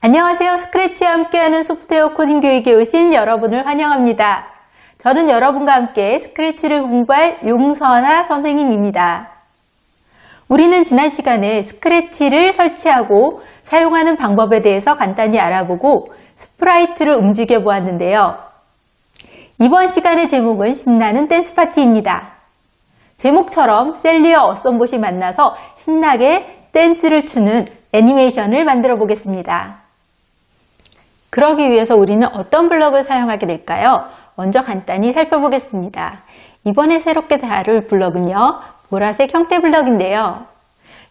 안녕하세요. 스크래치와 함께하는 소프트웨어 코딩 교육에 오신 여러분을 환영합니다. 저는 여러분과 함께 스크래치를 공부할 용선아 선생님입니다. 우리는 지난 시간에 스크래치를 설치하고 사용하는 방법에 대해서 간단히 알아보고 스프라이트를 움직여 보았는데요. 이번 시간의 제목은 신나는 댄스 파티입니다. 제목처럼 셀리와 어썸봇이 만나서 신나게 댄스를 추는 애니메이션을 만들어 보겠습니다. 그러기 위해서 우리는 어떤 블럭을 사용하게 될까요? 먼저 간단히 살펴보겠습니다. 이번에 새롭게 다룰 블럭은요, 보라색 형태 블럭인데요.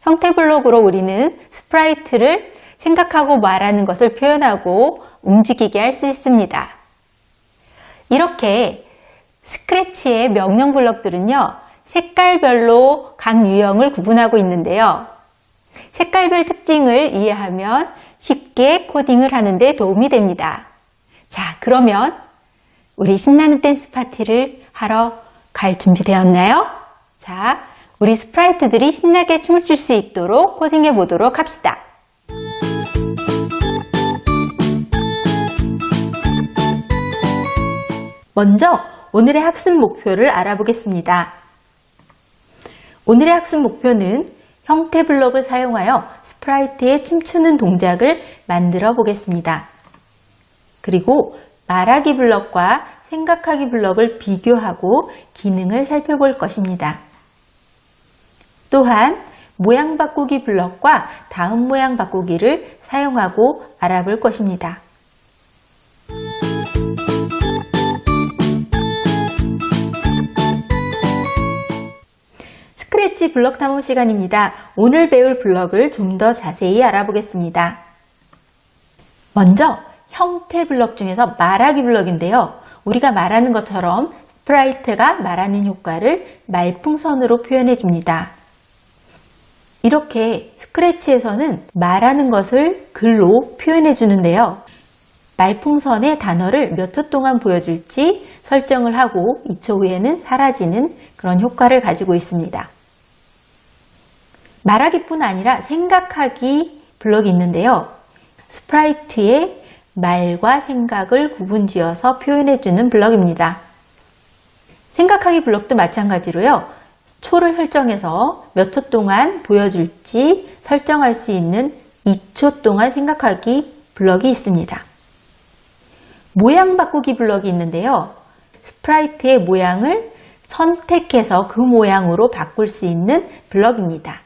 형태 블럭으로 우리는 스프라이트를 생각하고 말하는 것을 표현하고 움직이게 할 수 있습니다. 이렇게 스크래치의 명령 블럭들은요, 색깔별로 각 유형을 구분하고 있는데요. 색깔별 특징을 이해하면 쉽게 코딩을 하는 데 도움이 됩니다. 자, 그러면 우리 신나는 댄스 파티를 하러 갈 준비 되었나요? 자, 우리 스프라이트들이 신나게 춤을 출 수 있도록 코딩해 보도록 합시다. 먼저 오늘의 학습 목표를 알아보겠습니다. 오늘의 학습 목표는 형태 블럭을 사용하여 스프라이트의 춤추는 동작을 만들어 보겠습니다. 그리고 말하기 블럭과 생각하기 블럭을 비교하고 기능을 살펴볼 것입니다. 또한 모양 바꾸기 블럭과 다음 모양 바꾸기를 사용하고 알아볼 것입니다. 스크래치 블럭 탐험 시간입니다. 오늘 배울 블럭을 좀 더 자세히 알아보겠습니다. 먼저 형태 블럭 중에서 말하기 블럭인데요. 우리가 말하는 것처럼 스프라이트가 말하는 효과를 말풍선으로 표현해 줍니다. 이렇게 스크래치에서는 말하는 것을 글로 표현해 주는데요. 말풍선의 단어를 몇 초 동안 보여줄지 설정을 하고 2초 후에는 사라지는 그런 효과를 가지고 있습니다. 말하기뿐 아니라 생각하기 블럭이 있는데요. 스프라이트의 말과 생각을 구분지어서 표현해주는 블럭입니다. 생각하기 블럭도 마찬가지로요. 초를 설정해서 몇 초 동안 보여줄지 설정할 수 있는 2초 동안 생각하기 블럭이 있습니다. 모양 바꾸기 블럭이 있는데요. 스프라이트의 모양을 선택해서 그 모양으로 바꿀 수 있는 블럭입니다.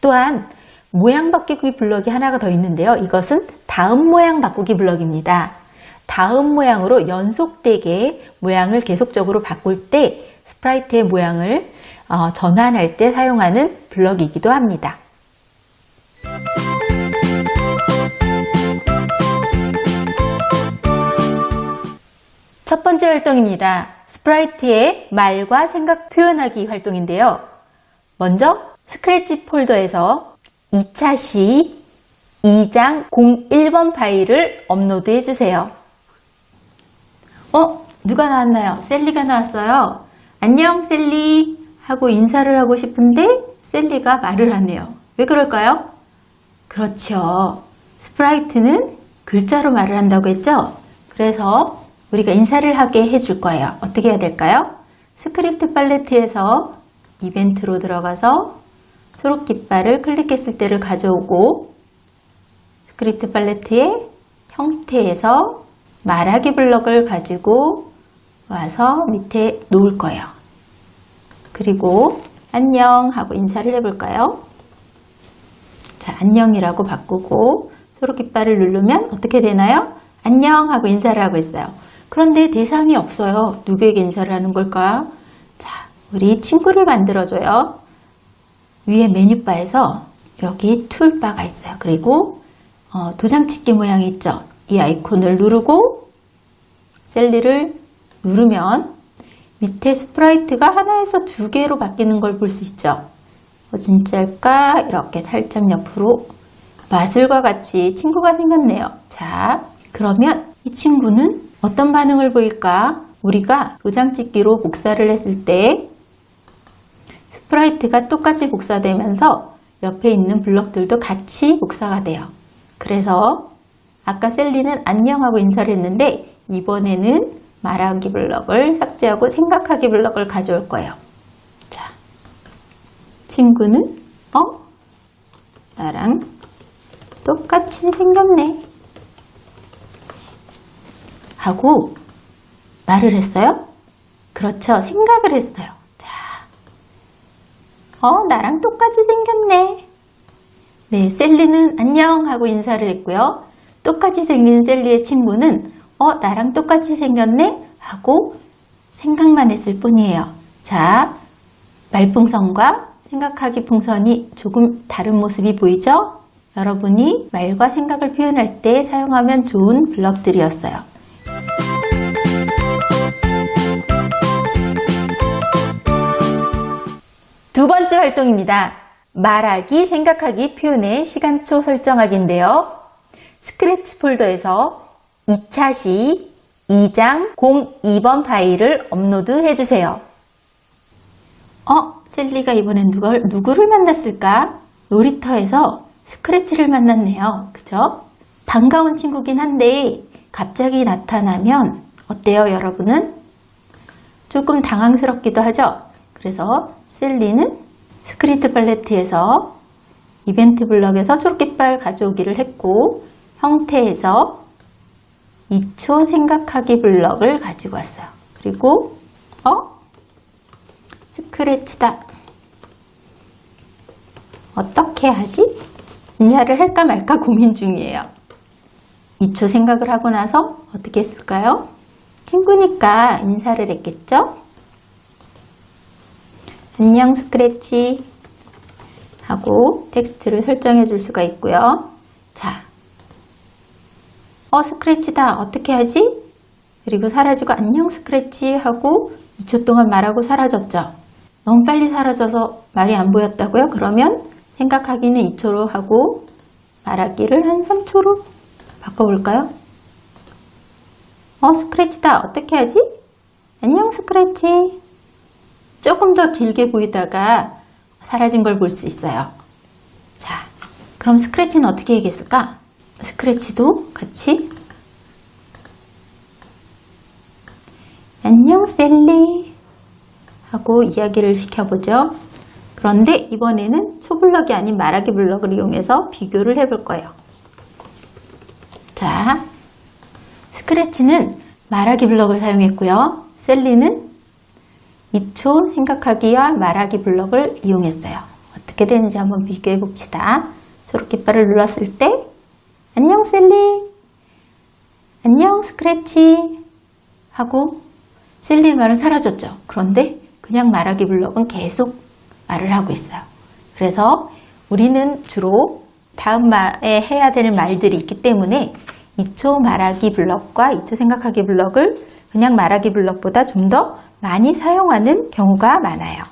또한 모양 바꾸기 블럭이 하나가 더 있는데요. 이것은 다음 모양 바꾸기 블럭입니다. 다음 모양으로 연속되게 모양을 계속적으로 바꿀 때 스프라이트의 모양을 전환할 때 사용하는 블럭이기도 합니다. 첫 번째 활동입니다. 스프라이트의 말과 생각 표현하기 활동인데요. 먼저 스크래치 폴더에서 2차 시 2장 01번 파일을 업로드 해주세요. 누가 나왔나요? 셀리가 나왔어요. 안녕 셀리 하고 인사를 하고 싶은데 셀리가 말을 하네요. 왜 그럴까요? 그렇죠. 스프라이트는 글자로 말을 한다고 했죠? 그래서 우리가 인사를 하게 해줄 거예요. 어떻게 해야 될까요? 스크립트 팔레트에서 이벤트로 들어가서 초록 깃발을 클릭했을 때를 가져오고 스크립트 팔레트의 형태에서 말하기 블럭을 가지고 와서 밑에 놓을 거예요. 그리고 안녕 하고 인사를 해볼까요? 자, 안녕이라고 바꾸고 초록 깃발을 누르면 어떻게 되나요? 안녕 하고 인사를 하고 있어요. 그런데 대상이 없어요. 누구에게 인사를 하는 걸까? 자, 우리 친구를 만들어줘요. 위에 메뉴바에서 여기 툴바가 있어요. 그리고 도장 찍기 모양이 있죠. 이 아이콘을 누르고 셀리를 누르면 밑에 스프라이트가 하나에서 두 개로 바뀌는 걸 볼 수 있죠. 진짜일까? 이렇게 살짝 옆으로 마술과 같이 친구가 생겼네요. 자, 그러면 이 친구는 어떤 반응을 보일까? 우리가 도장 찍기로 복사를 했을 때 스프라이트가 똑같이 복사되면서 옆에 있는 블럭들도 같이 복사가 돼요. 그래서 아까 셀리는 안녕하고 인사를 했는데 이번에는 말하기 블럭을 삭제하고 생각하기 블럭을 가져올 거예요. 자, 친구는 나랑 똑같이 생겼네 하고 말을 했어요. 그렇죠. 생각을 했어요. 자, 나랑 똑같이 생겼네. 네, 셀리는 안녕 하고 인사를 했고요. 똑같이 생긴 셀리의 친구는 나랑 똑같이 생겼네 하고 생각만 했을 뿐이에요. 자, 말풍선과 생각하기 풍선이 조금 다른 모습이 보이죠? 여러분이 말과 생각을 표현할 때 사용하면 좋은 블럭들이었어요. 두 번째 활동입니다. 말하기, 생각하기, 표현의 시간초 설정하기인데요. 스크래치 폴더에서 2차 시 2장 02번 파일을 업로드 해주세요. 셀리가 이번엔 누구를 만났을까? 놀이터에서 스크래치를 만났네요. 그죠? 반가운 친구긴 한데 갑자기 나타나면 어때요, 여러분은? 조금 당황스럽기도 하죠? 그래서 셀리는 스크립트 팔레트에서 이벤트 블럭에서 초록깃발 가져오기를 했고 형태에서 2초 생각하기 블럭을 가지고 왔어요. 그리고 스크래치다. 어떻게 하지? 인사를 할까 말까 고민 중이에요. 2초 생각을 하고 나서 어떻게 했을까요? 친구니까 인사를 했겠죠? 안녕 스크래치 하고 텍스트를 설정해 줄 수가 있고요. 자, 스크래치다. 어떻게 하지? 그리고 사라지고 안녕 스크래치 하고 2초 동안 말하고 사라졌죠. 너무 빨리 사라져서 말이 안 보였다고요? 그러면 생각하기는 2초로 하고 말하기를 한 3초로 바꿔볼까요? 스크래치다. 어떻게 하지? 안녕 스크래치. 조금 더 길게 보이다가 사라진 걸 볼 수 있어요. 자, 그럼 스크래치는 어떻게 얘기했을까? 스크래치도 같이 안녕 셀리 하고 이야기를 시켜보죠. 그런데 이번에는 초블럭이 아닌 말하기 블럭을 이용해서 비교를 해볼 거예요. 자, 스크래치는 말하기 블럭을 사용했고요. 셀리는 2초 생각하기와 말하기 블럭을 이용했어요. 어떻게 되는지 한번 비교해 봅시다. 초록깃발을 눌렀을 때 안녕 셀리, 안녕 스크래치 하고 셀리의 말은 사라졌죠. 그런데 그냥 말하기 블럭은 계속 말을 하고 있어요. 그래서 우리는 주로 다음 말에 해야 될 말들이 있기 때문에 2초 말하기 블럭과 2초 생각하기 블럭을 그냥 말하기 블럭보다 좀 더 많이 사용하는 경우가 많아요.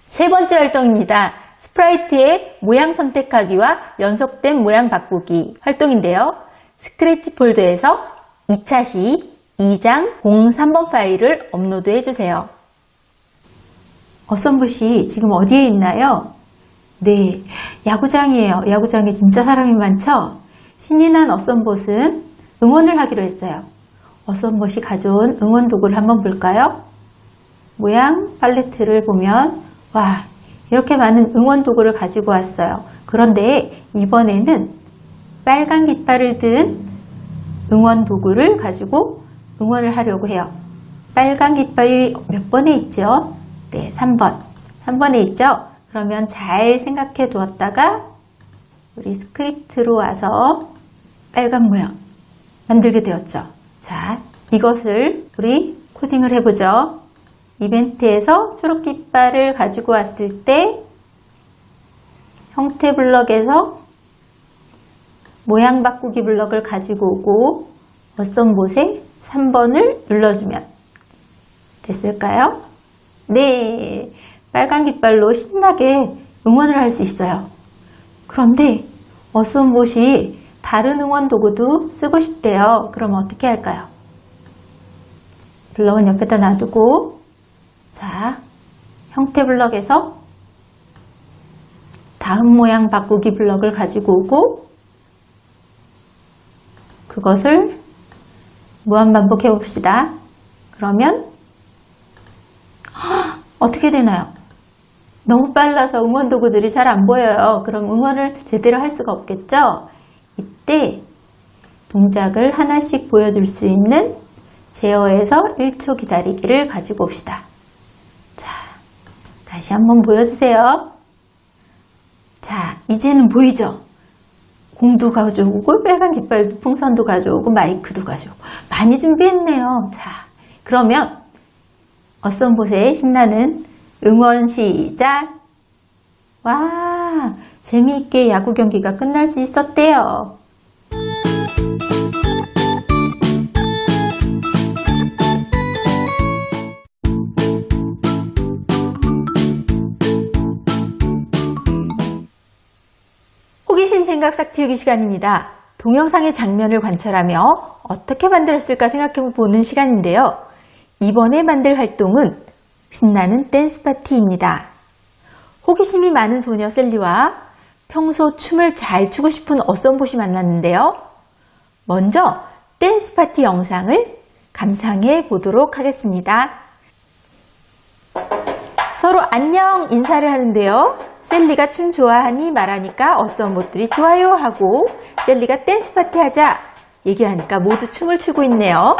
세 번째 활동입니다. 스프라이트의 모양 선택하기와 연속된 모양 바꾸기 활동인데요. 스크래치 폴더에서 2차 시 2장 03번 파일을 업로드 해주세요. 어썸봇이 지금 어디에 있나요? 네, 야구장이에요. 야구장에 진짜 사람이 많죠? 신이 난 어썸봇은 응원을 하기로 했어요. 어썸봇이 가져온 응원 도구를 한번 볼까요? 모양 팔레트를 보면 와, 이렇게 많은 응원 도구를 가지고 왔어요. 그런데 이번에는 빨간 깃발을 든 응원 도구를 가지고 응원을 하려고 해요. 빨간 깃발이 몇 번에 있죠? 네, 3번. 3번에 있죠? 그러면 잘 생각해 두었다가 우리 스크립트로 와서 빨간 모양 만들게 되었죠. 자, 이것을 우리 코딩을 해보죠. 이벤트에서 초록깃발을 가지고 왔을 때 형태 블럭에서 모양 바꾸기 블럭을 가지고 오고 어썸봇에 3번을 눌러주면 됐을까요? 네, 빨간 깃발로 신나게 응원을 할 수 있어요. 그런데 어썸봇이 다른 응원 도구도 쓰고 싶대요. 그럼 어떻게 할까요? 블럭은 옆에다 놔두고 자, 형태 블럭에서 다음 모양 바꾸기 블럭을 가지고 오고 그것을 무한 반복해 봅시다. 그러면 어떻게 되나요? 너무 빨라서 응원 도구들이 잘 안 보여요. 그럼 응원을 제대로 할 수가 없겠죠? 이때 동작을 하나씩 보여줄 수 있는 제어에서 1초 기다리기를 가지고 옵시다. 자, 다시 한번 보여주세요. 자, 이제는 보이죠? 공도 가져오고 빨간 깃발 풍선도 가져오고 마이크도 가져오고 많이 준비했네요. 자, 그러면 어썸봇의 신나는 응원 시작! 와, 재미있게 야구 경기가 끝날 수 있었대요. 호기심 생각 싹 틔우기 시간입니다. 동영상의 장면을 관찰하며 어떻게 만들었을까 생각해 보는 시간인데요. 이번에 만들 활동은 신나는 댄스 파티입니다. 호기심이 많은 소녀 셀리와 평소 춤을 잘 추고 싶은 어썸봇이 만났는데요. 먼저 댄스 파티 영상을 감상해 보도록 하겠습니다. 서로 안녕 인사를 하는데요. 셀리가 춤 좋아하니 말하니까 어썸봇들이 좋아요 하고 셀리가 댄스 파티 하자 얘기하니까 모두 춤을 추고 있네요.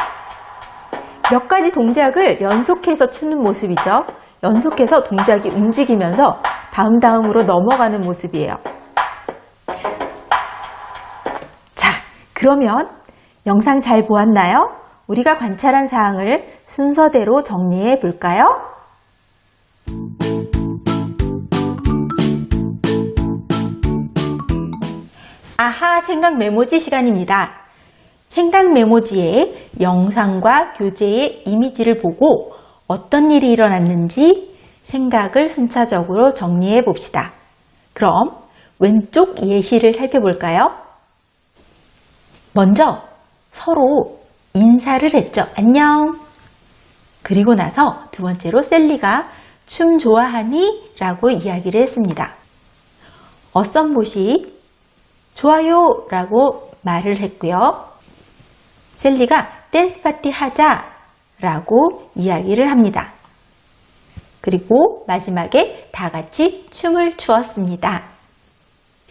몇 가지 동작을 연속해서 추는 모습이죠. 연속해서 동작이 움직이면서 다음으로 넘어가는 모습이에요. 자, 그러면 영상 잘 보았나요? 우리가 관찰한 사항을 순서대로 정리해 볼까요? 아하, 생각 메모지 시간입니다. 생각 메모지에 영상과 교재의 이미지를 보고 어떤 일이 일어났는지 생각을 순차적으로 정리해 봅시다. 그럼 왼쪽 예시를 살펴볼까요? 먼저 서로 인사를 했죠. 안녕. 그리고 나서 두 번째로 셀리가 춤 좋아하니? 라고 이야기를 했습니다. 어썸봇이 좋아요 라고 말을 했고요. 셀리가 댄스 파티 하자 라고 이야기를 합니다. 그리고 마지막에 다 같이 춤을 추었습니다.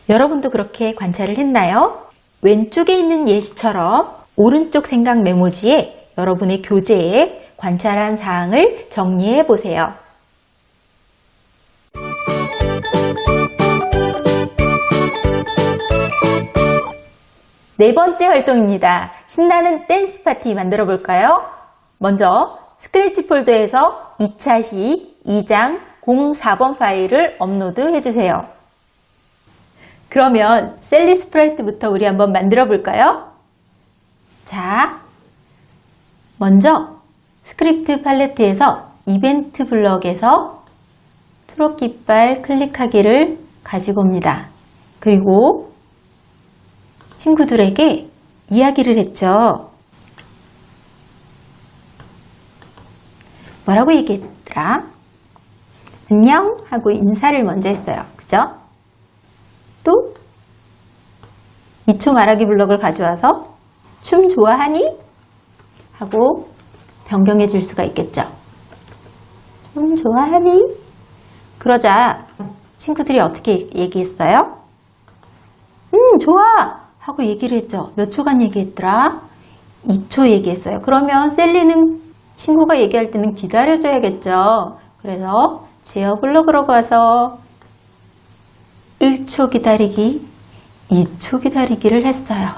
여러분도 그렇게 관찰을 했나요? 왼쪽에 있는 예시처럼 오른쪽 생각 메모지에 여러분의 교재에 관찰한 사항을 정리해 보세요. 네 번째 활동입니다. 신나는 댄스 파티 만들어 볼까요? 먼저 스크래치 폴더에서 2차 시 2장 04번 파일을 업로드 해주세요. 그러면 셀리 스프라이트부터 우리 한번 만들어 볼까요? 자, 먼저 스크립트 팔레트에서 이벤트 블럭에서 트롯 깃발 클릭하기를 가지고 옵니다. 그리고 친구들에게 이야기를 했죠. 뭐라고 얘기했더라? 안녕 하고 인사를 먼저 했어요. 그죠? 또 2초 말하기 블럭을 가져와서 춤 좋아하니? 하고 변경해 줄 수가 있겠죠. 춤 좋아하니? 그러자 친구들이 어떻게 얘기했어요? 좋아! 하고 얘기를 했죠. 몇 초간 얘기했더라? 2초 얘기했어요. 그러면 셀리는 친구가 얘기할 때는 기다려줘야겠죠. 그래서 제어 블록으로 가서 1초 기다리기, 2초 기다리기를 했어요.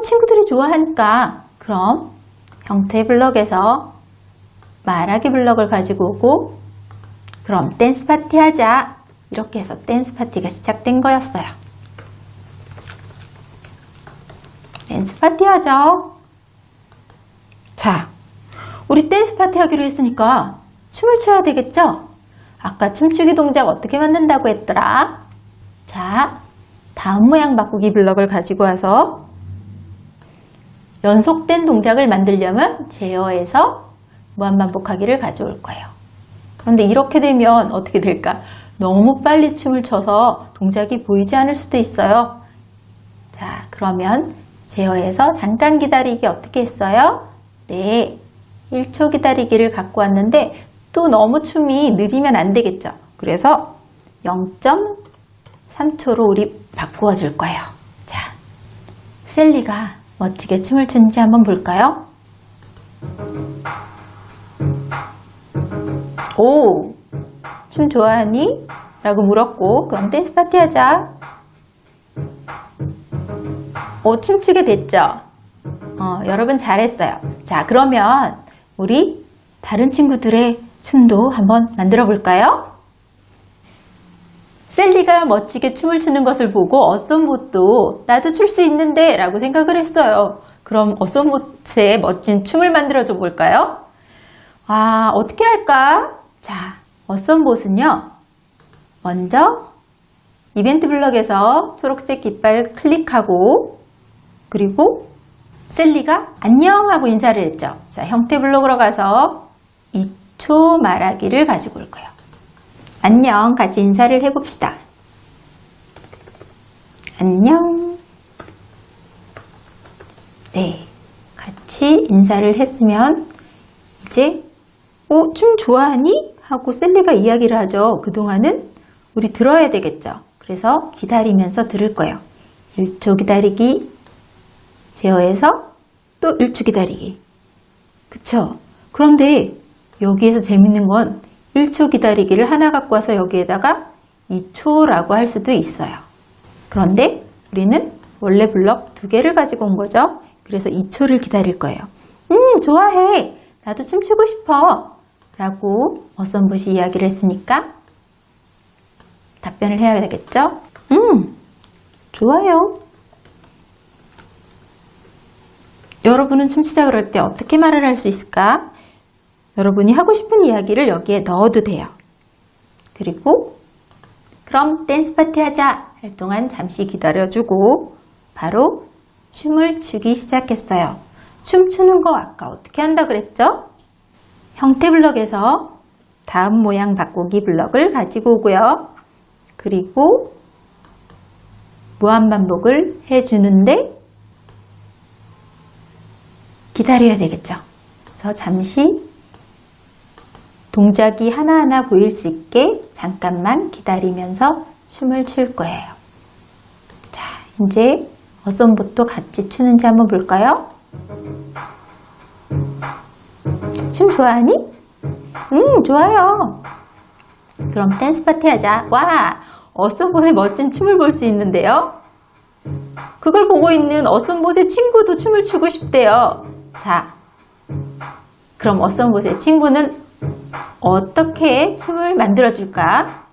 친구들이 좋아하니까 그럼 형태 블럭에서 말하기 블럭을 가지고 오고 그럼 댄스 파티 하자. 이렇게 해서 댄스 파티가 시작된 거였어요. 댄스 파티 하죠. 자, 우리 댄스 파티 하기로 했으니까 춤을 춰야 되겠죠? 아까 춤추기 동작 어떻게 만든다고 했더라? 자, 다음 모양 바꾸기 블럭을 가지고 와서 연속된 동작을 만들려면 제어에서 무한반복하기를 가져올 거예요. 그런데 이렇게 되면 어떻게 될까? 너무 빨리 춤을 춰서 동작이 보이지 않을 수도 있어요. 자, 그러면 제어에서 잠깐 기다리기 어떻게 했어요? 네, 1초 기다리기를 갖고 왔는데 또 너무 춤이 느리면 안 되겠죠. 그래서 0.3초로 우리 바꾸어 줄 거예요. 자, 셀리가 멋지게 춤을 추는지 한번 볼까요? 오, 춤 좋아하니? 라고 물었고, 그럼 댄스 파티 하자. 오, 춤추게 됐죠? 여러분 잘했어요. 자, 그러면 우리 다른 친구들의 춤도 한번 만들어 볼까요? 셀리가 멋지게 춤을 추는 것을 보고 어썸봇도 나도 출 수 있는데 라고 생각을 했어요. 그럼 어썸봇의 멋진 춤을 만들어 줘 볼까요? 아, 어떻게 할까? 자, 어썸봇은요, 먼저 이벤트 블럭에서 초록색 깃발 클릭하고, 그리고 셀리가 안녕 하고 인사를 했죠. 자, 형태 블록으로 가서 2초 말하기를 가지고 올 거예요. 안녕, 같이 인사를 해봅시다. 안녕. 네, 같이 인사를 했으면 이제 춤 좋아하니? 하고 셀리가 이야기를 하죠. 그동안은 우리 들어야 되겠죠. 그래서 기다리면서 들을 거예요. 1초 기다리기, 제어해서 또 1초 기다리기. 그쵸? 그런데 여기에서 재밌는 건 1초 기다리기를 하나 갖고 와서 여기에다가 2초라고 할 수도 있어요. 그런데 우리는 원래 블럭 2개를 가지고 온 거죠. 그래서 2초를 기다릴 거예요. 좋아해. 나도 춤추고 싶어. 라고 어썸봇이 이야기를 했으니까 답변을 해야 되겠죠? 좋아요. 여러분은 춤추자 그럴 때 어떻게 말을 할 수 있을까? 여러분이 하고 싶은 이야기를 여기에 넣어도 돼요. 그리고 그럼 댄스 파티 하자 할 동안 잠시 기다려주고 바로 춤을 추기 시작했어요. 춤추는 거 아까 어떻게 한다 그랬죠? 형태 블럭에서 다음 모양 바꾸기 블럭을 가지고 오고요. 그리고 무한반복을 해주는데 기다려야 되겠죠. 그래서 잠시 동작이 하나하나 보일 수 있게 잠깐만 기다리면서 춤을 출 거예요. 자, 이제 어썸봇도 같이 추는지 한번 볼까요? 춤 좋아하니? 좋아요. 그럼 댄스 파티 하자. 와, 어썸봇의 멋진 춤을 볼 수 있는데요. 그걸 보고 있는 어썸봇의 친구도 춤을 추고 싶대요. 자, 그럼 어썸봇의 친구는 어떻게 춤을 만들어줄까?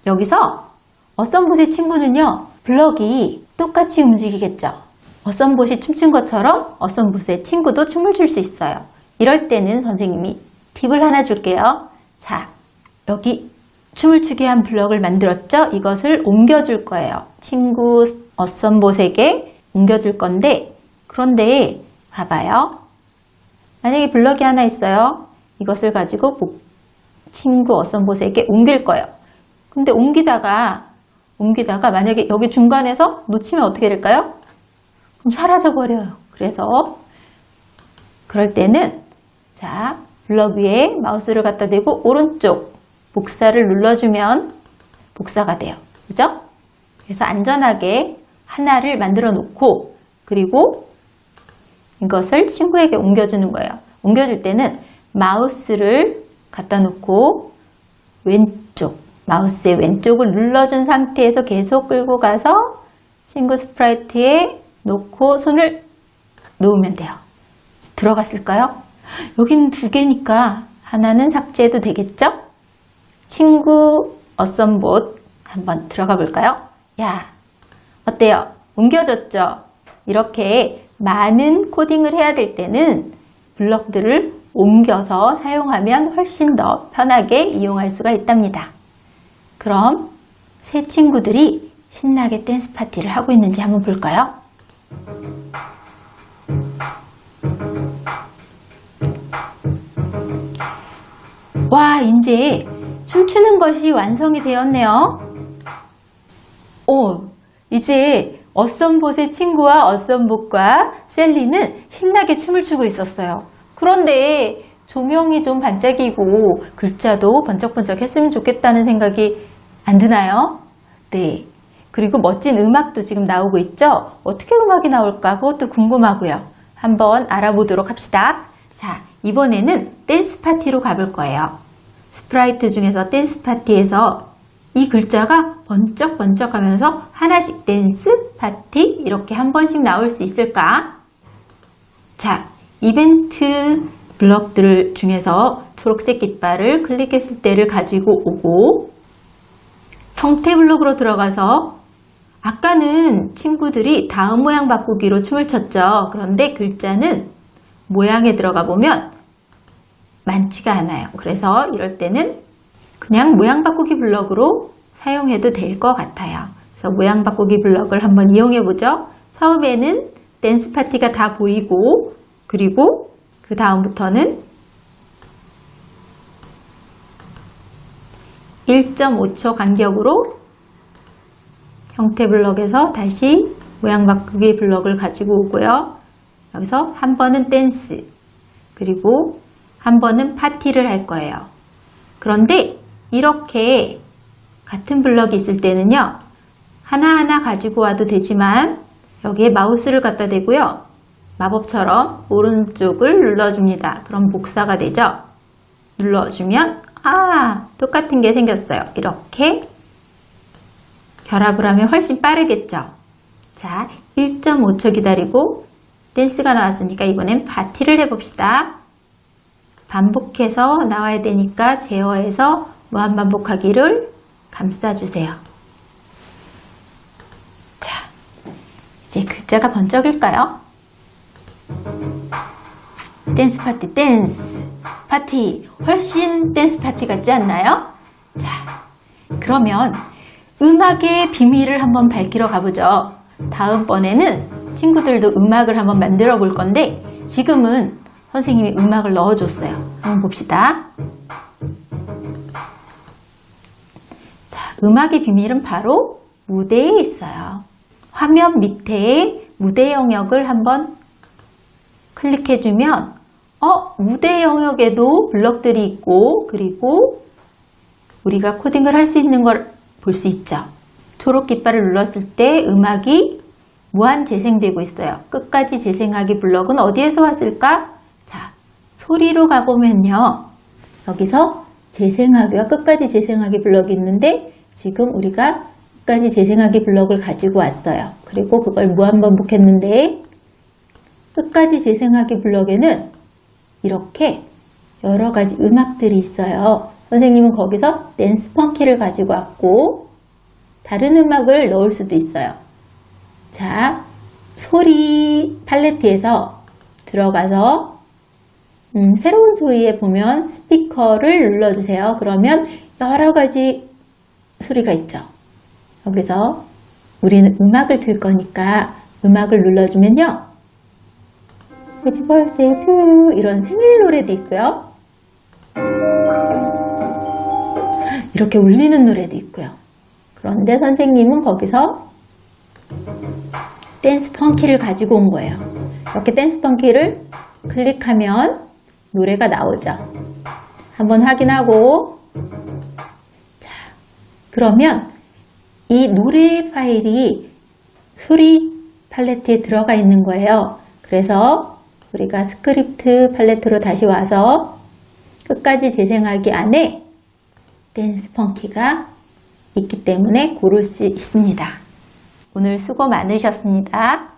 여기서 어썸봇의 친구는요, 블럭이 똑같이 움직이겠죠. 어썸봇이 춤춘 것처럼 어썸봇의 친구도 춤을 출 수 있어요. 이럴 때는 선생님이 팁을 하나 줄게요. 자, 여기 춤을 추게 한 블럭을 만들었죠? 이것을 옮겨줄 거예요. 친구 어썸봇에게 옮겨줄 건데, 그런데 봐봐요. 만약에 블럭이 하나 있어요. 이것을 가지고 친구 어썸봇에게 옮길 거예요. 근데 옮기다가 만약에 여기 중간에서 놓치면 어떻게 될까요? 그럼 사라져 버려요. 그래서 그럴 때는 자, 블럭 위에 마우스를 갖다 대고 오른쪽 복사를 눌러주면 복사가 돼요. 그죠? 그래서 안전하게 하나를 만들어 놓고 그리고 이것을 친구에게 옮겨주는 거예요. 옮겨줄 때는 마우스를 갖다 놓고 마우스의 왼쪽을 눌러준 상태에서 계속 끌고 가서 친구 스프라이트에 놓고 손을 놓으면 돼요. 들어갔을까요? 여기는 2개니까 하나는 삭제해도 되겠죠? 친구 어썸봇 한번 들어가 볼까요? 야, 어때요? 옮겨졌죠? 이렇게 많은 코딩을 해야 될 때는 블럭들을 옮겨서 사용하면 훨씬 더 편하게 이용할 수가 있답니다. 그럼 새 친구들이 신나게 댄스 파티를 하고 있는지 한번 볼까요? 와, 이제 춤추는 것이 완성이 되었네요. 이제 어썸봇의 친구와 어썸봇과 셀리는 신나게 춤을 추고 있었어요. 그런데 조명이 좀 반짝이고 글자도 번쩍번쩍 했으면 좋겠다는 생각이 안 드나요? 네. 그리고 멋진 음악도 지금 나오고 있죠? 어떻게 음악이 나올까? 그것도 궁금하고요. 한번 알아보도록 합시다. 자, 이번에는 댄스 파티로 가볼 거예요. 스프라이트 중에서 댄스 파티에서 이 글자가 번쩍번쩍 하면서 하나씩 댄스 파티 이렇게 한 번씩 나올 수 있을까? 자, 이벤트 블럭들 중에서 초록색 깃발을 클릭했을 때를 가지고 오고 형태 블록으로 들어가서 아까는 친구들이 다음 모양 바꾸기로 춤을 췄죠. 그런데 글자는 모양에 들어가 보면 많지가 않아요. 그래서 이럴 때는 그냥 모양 바꾸기 블럭으로 사용해도 될 것 같아요. 그래서 모양 바꾸기 블럭을 한번 이용해 보죠. 처음에는 댄스 파티가 다 보이고 그리고 그 다음부터는 1.5초 간격으로 형태 블럭에서 다시 모양 바꾸기 블럭을 가지고 오고요. 여기서 한 번은 댄스 그리고 한 번은 파티를 할 거예요. 그런데 이렇게 같은 블럭이 있을 때는요. 하나하나 가지고 와도 되지만 여기에 마우스를 갖다 대고요. 마법처럼 오른쪽을 눌러줍니다. 그럼 복사가 되죠. 눌러주면 똑같은 게 생겼어요. 이렇게 결합을 하면 훨씬 빠르겠죠. 자, 1.5초 기다리고 댄스가 나왔으니까 이번엔 파티를 해봅시다. 반복해서 나와야 되니까 제어해서 무한반복하기를 감싸주세요. 자, 이제 글자가 번쩍일까요? 댄스 파티, 댄스 파티. 훨씬 댄스 파티 같지 않나요? 자, 그러면 음악의 비밀을 한번 밝히러 가보죠. 다음번에는 친구들도 음악을 한번 만들어 볼 건데 지금은 선생님이 음악을 넣어줬어요. 한번 봅시다. 자, 음악의 비밀은 바로 무대에 있어요. 화면 밑에 무대 영역을 한번 클릭해주면 무대 영역에도 블럭들이 있고 그리고 우리가 코딩을 할 수 있는 걸 볼 수 있죠. 초록 깃발을 눌렀을 때 음악이 무한 재생되고 있어요. 끝까지 재생하기 블럭은 어디에서 왔을까? 자, 소리로 가보면요. 여기서 재생하기와 끝까지 재생하기 블럭이 있는데 지금 우리가 끝까지 재생하기 블럭을 가지고 왔어요. 그리고 그걸 무한 반복했는데 끝까지 재생하기 블럭에는 이렇게 여러 가지 음악들이 있어요. 선생님은 거기서 댄스 펑키를 가지고 왔고 다른 음악을 넣을 수도 있어요. 자, 소리 팔레트에서 들어가서 새로운 소리에 보면 스피커를 눌러주세요. 그러면 여러 가지 소리가 있죠. 여기서 우리는 음악을 들 거니까 음악을 눌러주면요. Happy birthday to you 이런 생일 노래도 있고요. 이렇게 울리는 노래도 있고요. 그런데 선생님은 거기서 댄스 펑키를 가지고 온 거예요. 이렇게 댄스 펑키를 클릭하면 노래가 나오죠. 한번 확인하고 자, 그러면 이 노래 파일이 소리 팔레트에 들어가 있는 거예요. 그래서 우리가 스크립트 팔레트로 다시 와서 끝까지 재생하기 안에 댄스 펑키가 있기 때문에 고를 수 있습니다. 오늘 수고 많으셨습니다.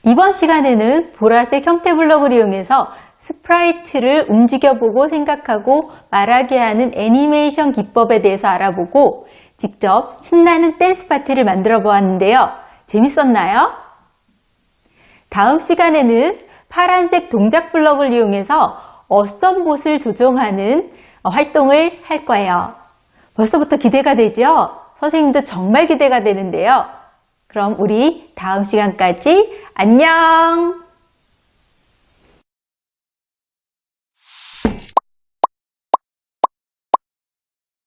이번 시간에는 보라색 형태 블럭을 이용해서 스프라이트를 움직여보고 생각하고 말하게 하는 애니메이션 기법에 대해서 알아보고 직접 신나는 댄스 파티를 만들어 보았는데요. 재밌었나요? 다음 시간에는 파란색 동작 블럭을 이용해서 어썸봇을 조종하는 활동을 할 거예요. 벌써부터 기대가 되죠? 선생님도 정말 기대가 되는데요. 그럼 우리 다음 시간까지 안녕!